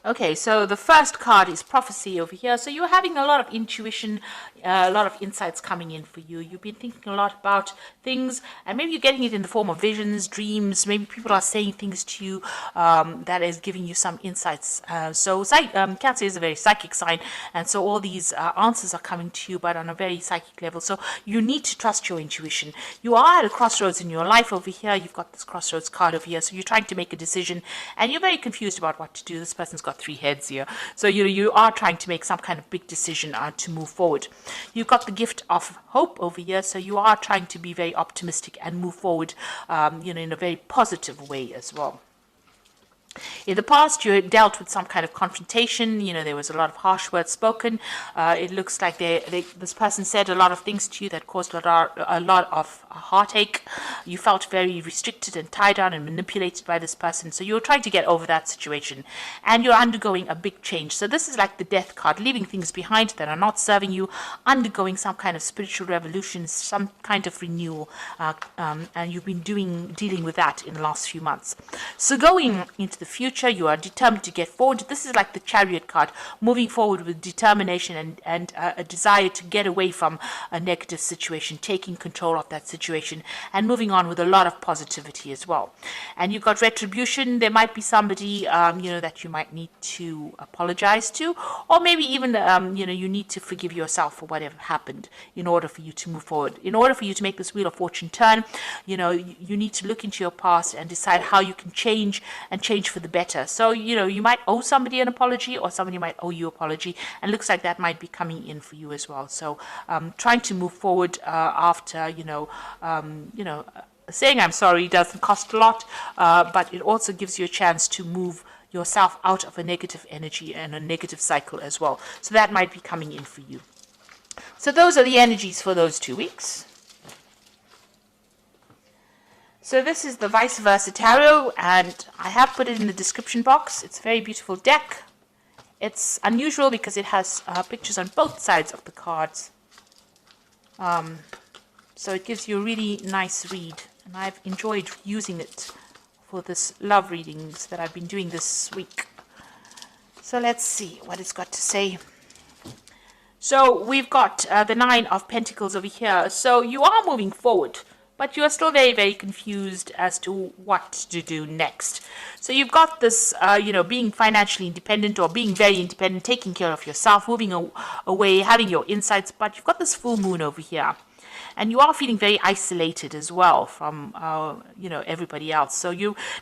Okay, so the first card is prophecy over here. So you're having a lot of intuition, a lot of insights coming in for you. You've been thinking a lot about things, and maybe you're getting it in the form of visions, dreams. Maybe people are saying things to you that is giving you some insights. Cancer is a very psychic sign, and so all these answers are coming to you, but on a very psychic level. So you need to trust your intuition. You are at a crossroads in your life over here. You've got this crossroads card over here, so you're trying to make a decision, and you're very confused about what to do. This person's got 3 heads here, so you are trying to make some kind of big decision to move forward. You've got the gift of hope over here, so you are trying to be very optimistic and move forward, in a very positive way as well. In the past, you had dealt with some kind of confrontation. There was a lot of harsh words spoken. It looks like this person said a lot of things to you that caused a lot of heartache. You felt very restricted and tied down and manipulated by this person. So you're trying to get over that situation, and you're undergoing a big change. So this is like the death card, leaving things behind that are not serving you, undergoing some kind of spiritual revolution, some kind of renewal, and you've been dealing with that in the last few months. So going into the future, you are determined to get forward. This is like the Chariot card, moving forward with determination and a desire to get away from a negative situation, taking control of that situation, and moving on with a lot of positivity as well. And you've got retribution. There might be somebody that you might need to apologize to, or maybe even you need to forgive yourself for whatever happened in order for you to move forward. In order for you to make this wheel of fortune turn, you need to look into your past and decide how you can change for the better. So you might owe somebody an apology, or somebody might owe you an apology, and looks like that might be coming in for you as well. So trying to move forward after saying I'm sorry doesn't cost a lot, but it also gives you a chance to move yourself out of a negative energy and a negative cycle as well. So that might be coming in for you. So those are the energies for those 2 weeks. So this is the Vice Versa Tarot, and I have put it in the description box. It's a very beautiful deck. It's unusual because it has pictures on both sides of the cards. So it gives you a really nice read, and I've enjoyed using it for this love readings that I've been doing this week. So let's see what it's got to say. So we've got the 9 of Pentacles over here. So you are moving forward, but you are still very, very confused as to what to do next. So you've got this, being financially independent or being very independent, taking care of yourself, moving away, having your insights, but you've got this full moon over here. And you are feeling very isolated as well from, everybody else. So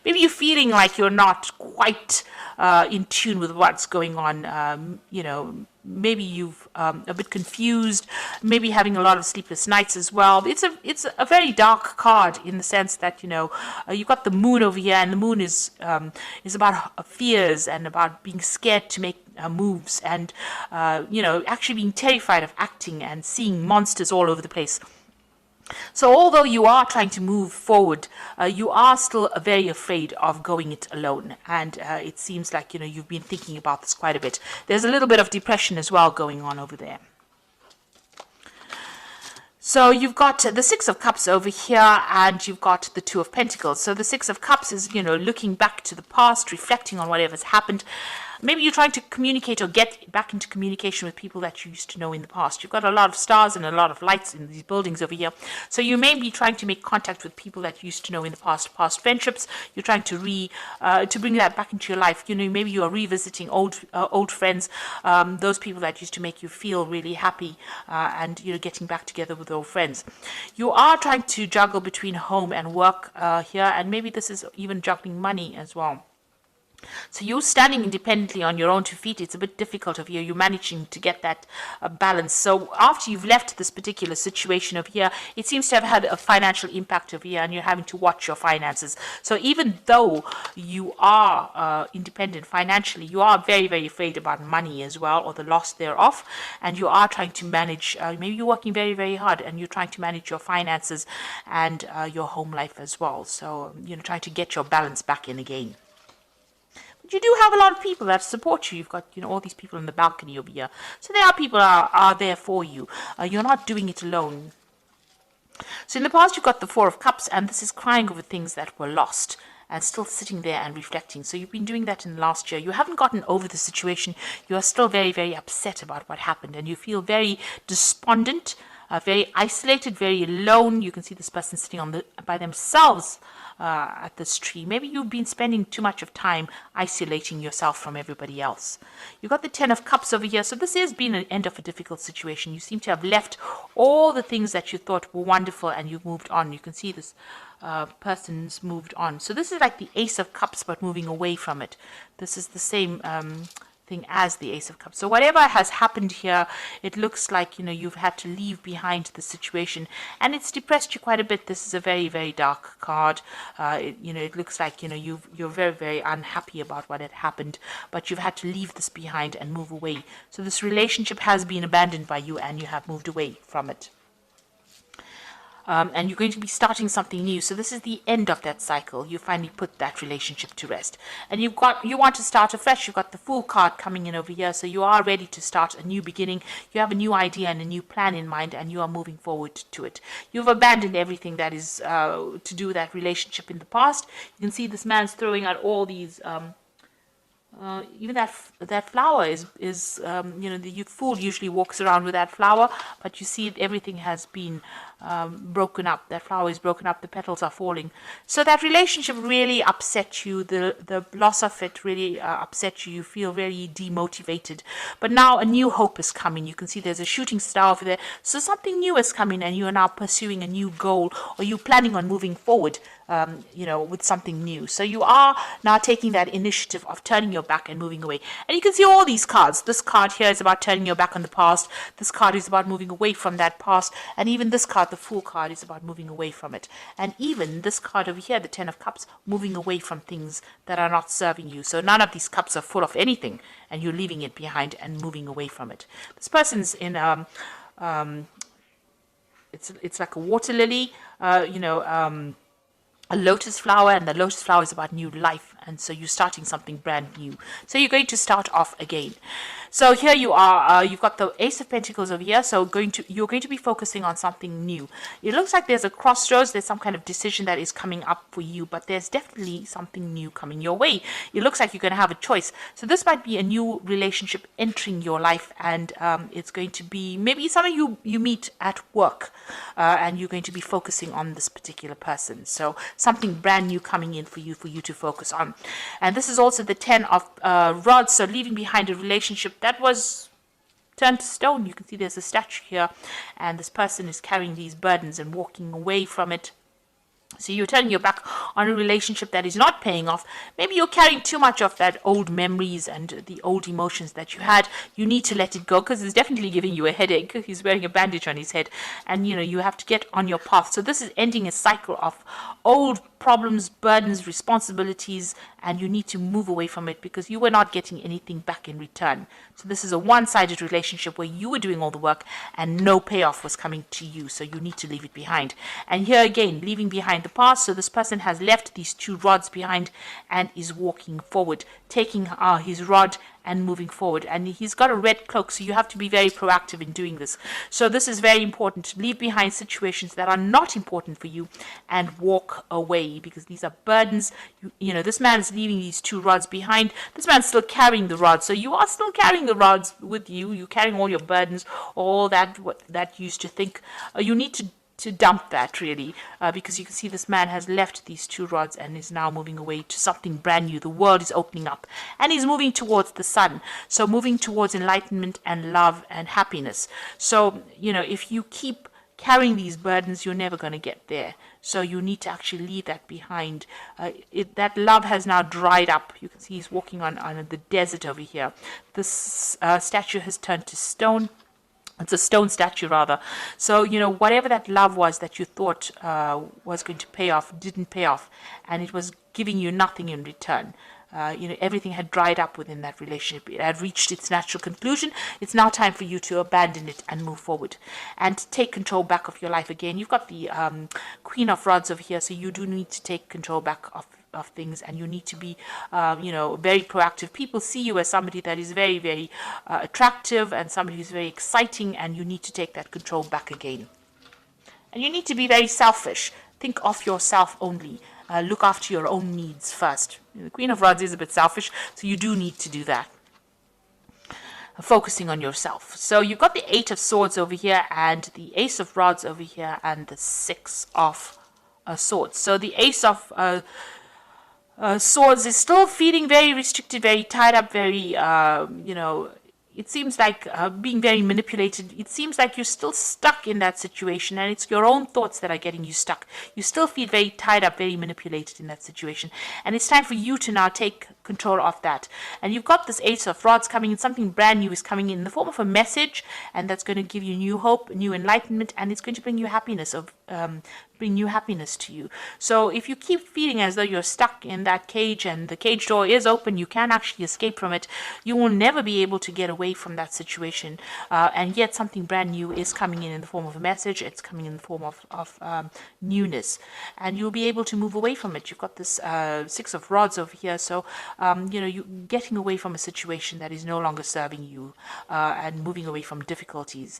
maybe you're feeling like you're not quite in tune with what's going on, maybe you've a bit confused, maybe having a lot of sleepless nights as well. It's a very dark card in the sense that you've got the moon over here, and the moon is about fears and about being scared to make moves, and actually being terrified of acting and seeing monsters all over the place. So although you are trying to move forward, you are still very afraid of going it alone. And it seems like, you've been thinking about this quite a bit. There's a little bit of depression as well going on over there. So you've got the 6 of Cups over here, and you've got the 2 of Pentacles. So the 6 of Cups is, looking back to the past, reflecting on whatever's happened. Maybe you're trying to communicate or get back into communication with people that you used to know in the past. You've got a lot of stars and a lot of lights in these buildings over here. So you may be trying to make contact with people that you used to know in the past friendships. You're trying to bring that back into your life. Maybe you are revisiting old friends, those people that used to make you feel really happy, and getting back together with old friends. You are trying to juggle between home and work here, and maybe this is even juggling money as well. So you're standing independently on your own 2 feet. It's a bit difficult of you. You're managing to get that balance. So after you've left this particular situation over here, it seems to have had a financial impact over here, and you're having to watch your finances. So even though you are independent financially, you are very, very afraid about money as well, or the loss thereof. And you are trying to manage, maybe you're working very, very hard, and you're trying to manage your finances and your home life as well. So, trying to get your balance back in again. You do have a lot of people that support you. You've got, all these people on the balcony over here. So there are people are there for you. You're not doing it alone. So in the past, you've got the 4 of Cups, and this is crying over things that were lost. and still sitting there and reflecting. So you've been doing that in the last year. You haven't gotten over the situation. You are still very, very upset about what happened, and you feel very despondent, very isolated, very alone. You can see this person sitting on by themselves at this tree. Maybe you've been spending too much of time isolating yourself from everybody else. You've got the Ten of Cups over here. So this has been an end of a difficult situation. You seem to have left all the things that you thought were wonderful and you've moved on. You can see this person's moved on. So this is like the Ace of Cups, but moving away from it. This is the same thing as the Ace of Cups. So whatever has happened here, it looks like, you've had to leave behind the situation, and it's depressed you quite a bit. This is a very, very dark card. It looks like, you're very, very unhappy about what had happened, but you've had to leave this behind and move away. So this relationship has been abandoned by you and you have moved away from it. And you're going to be starting something new. So this is the end of that cycle. You finally put that relationship to rest. And you want to start afresh. You've got the Fool card coming in over here. So you are ready to start a new beginning. You have a new idea and a new plan in mind, and you are moving forward to it. You've abandoned everything that is to do with that relationship in the past. You can see this man's throwing out all these... even that flower is the fool usually walks around with that flower, but you see everything has been broken up. That flower is broken up, the petals are falling. So that relationship really upset you. The loss of it really upset you. You feel very demotivated. But now a new hope is coming. You can see there's a shooting star over there. So something new is coming, and you are now pursuing a new goal, or you're planning on moving forward with something new. So you are now taking that initiative of turning your back and moving away. And you can see all these cards. This card here is about turning your back on the past. This card is about moving away from that past. And even this card, the Fool card, is about moving away from it. And even this card over here, the Ten of Cups, moving away from things that are not serving you. So none of these cups are full of anything, and you're leaving it behind and moving away from it. This person's in it's like a water lily, a lotus flower, and the lotus flower is about new life, and so you're starting something brand new. So you're going to start off again. So here you are, you've got the Ace of Pentacles over here, so you're going to be focusing on something new. It looks like there's a crossroads, there's some kind of decision that is coming up for you, but there's definitely something new coming your way. It looks like you're going to have a choice. So this might be a new relationship entering your life, and it's going to be maybe something you meet at work, and you're going to be focusing on this particular person. So something brand new coming in for you to focus on. And this is also the Ten of Rods, so leaving behind a relationship that was turned to stone. You can see there's a statue here, and this person is carrying these burdens and walking away from it. So you're turning your back on a relationship that is not paying off. Maybe you're carrying too much of that old memories and the old emotions that you had. You need to let it go, because it's definitely giving you a headache. He's wearing a bandage on his head, and you have to get on your path. So this is ending a cycle of old problems, burdens, responsibilities, and you need to move away from it because you were not getting anything back in return. So this is a one-sided relationship where you were doing all the work and no payoff was coming to you. So you need to leave it behind. And here again, leaving behind the past. So this person has left these two rods behind and is walking forward, taking his rod and moving forward. And he's got a red cloak, so you have to be very proactive in doing this. So this is very important. To leave behind situations that are not important for you and walk away, because these are burdens. This man's leaving these two rods behind. This man's still carrying the rods. So you are still carrying the rods with you. You're carrying all your burdens, all that you used to think. You need to dump that, really, because you can see this man has left these two rods and is now moving away to something brand new. The world is opening up and he's moving towards the sun, so moving towards enlightenment and love and happiness. So if you keep carrying these burdens, you're never going to get there. So you need to actually leave that behind. That love has now dried up. You can see he's walking on the desert over here. This statue has turned to stone. It's a stone statue, rather. So, whatever that love was that you thought was going to pay off, didn't pay off. And it was giving you nothing in return. Everything had dried up within that relationship. It had reached its natural conclusion. It's now time for you to abandon it and move forward and take control back of your life again. You've got the Queen of Rods over here, so you do need to take control back of things, and you need to be very proactive. People see you as somebody that is very, very attractive and somebody who's very exciting, and you need to take that control back again. And you need to be very selfish. Think of yourself only. look after your own needs first. The Queen of Rods is a bit selfish, so you do need to do that. Focusing on yourself. So you've got the Eight of Swords over here and the Ace of Rods over here and the Six of Swords. So the Ace of Swords is still feeling very restricted, very tied up, very, it seems like being very manipulated. It seems like you're still stuck in that situation, and it's your own thoughts that are getting you stuck. You still feel very tied up, very manipulated in that situation. And it's time for you to now take control of that. And you've got this Ace of Rods coming in. Something brand new is coming in the form of a message, and that's going to give you new hope, new enlightenment, and it's going to bring you happiness bring new happiness to you. So if you keep feeling as though you're stuck in that cage and the cage door is open, you can actually escape from it, you will never be able to get away from that situation. And yet something brand new is coming in the form of a message. It's coming in the form of newness, and you'll be able to move away from it. You've got this Six of Rods over here, so you're getting away from a situation that is no longer serving you, and moving away from difficulties.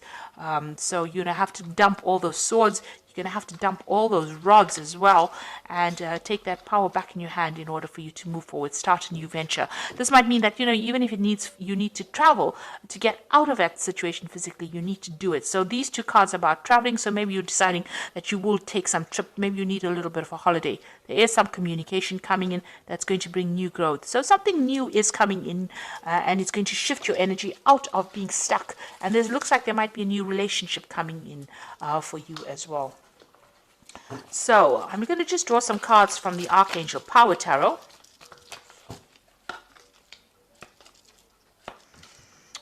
So you're gonna have to dump all those swords. You're going to have to dump all those rods as well, and take that power back in your hand in order for you to move forward, start a new venture. This might mean that, even if you need to travel to get out of that situation physically, you need to do it. So these two cards are about traveling. So maybe you're deciding that you will take some trip. Maybe you need a little bit of a holiday. There is some communication coming in that's going to bring new growth. So something new is coming in, and it's going to shift your energy out of being stuck. And it looks like there might be a new relationship coming in for you as well. So I'm going to just draw some cards from the Archangel Power Tarot.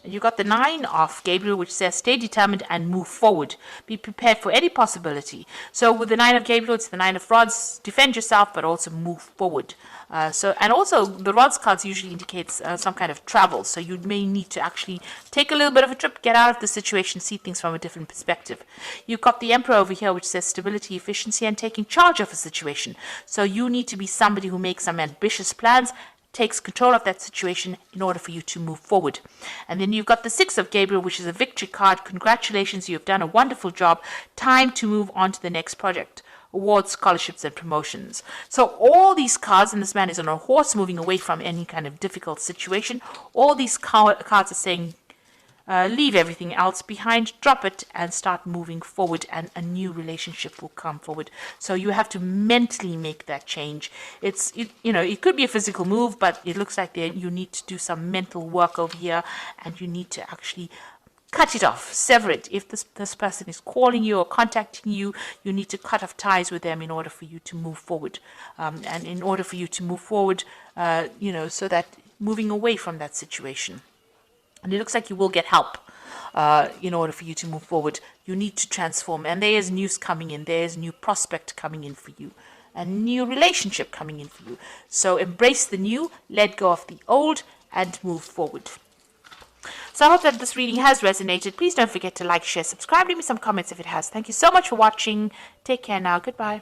And you've got the Nine of Gabriel, which says, stay determined and move forward. Be prepared for any possibility. So with the Nine of Gabriel, it's the Nine of Rods. Defend yourself, but also move forward. And also the Rods cards usually indicates some kind of travel. So you may need to actually take a little bit of a trip, get out of the situation, see things from a different perspective. You've got the Emperor over here, which says stability, efficiency, and taking charge of a situation. So you need to be somebody who makes some ambitious plans, takes control of that situation in order for you to move forward. And then you've got the Six of Gabriel, which is a victory card. Congratulations, you've done a wonderful job. Time to move on to the next project. Awards, scholarships, and promotions. So all these cards, and this man is on a horse moving away from any kind of difficult situation. All these cards are saying, leave everything else behind, drop it, and start moving forward, and a new relationship will come forward. So you have to mentally make that change. It could be a physical move, but it looks like you need to do some mental work over here, and you need to actually cut it off, sever it. If this person is calling you or contacting you, you need to cut off ties with them in order for you to move forward. And in order for you to move forward, so that moving away from that situation. And it looks like you will get help in order for you to move forward. You need to transform. And there is news coming in. There is new prospect coming in for you. A new relationship coming in for you. So embrace the new, let go of the old, and move forward. So I hope that this reading has resonated. Please don't forget to like, share, subscribe. Leave me some comments if it has. Thank you so much for watching. Take care now. Goodbye.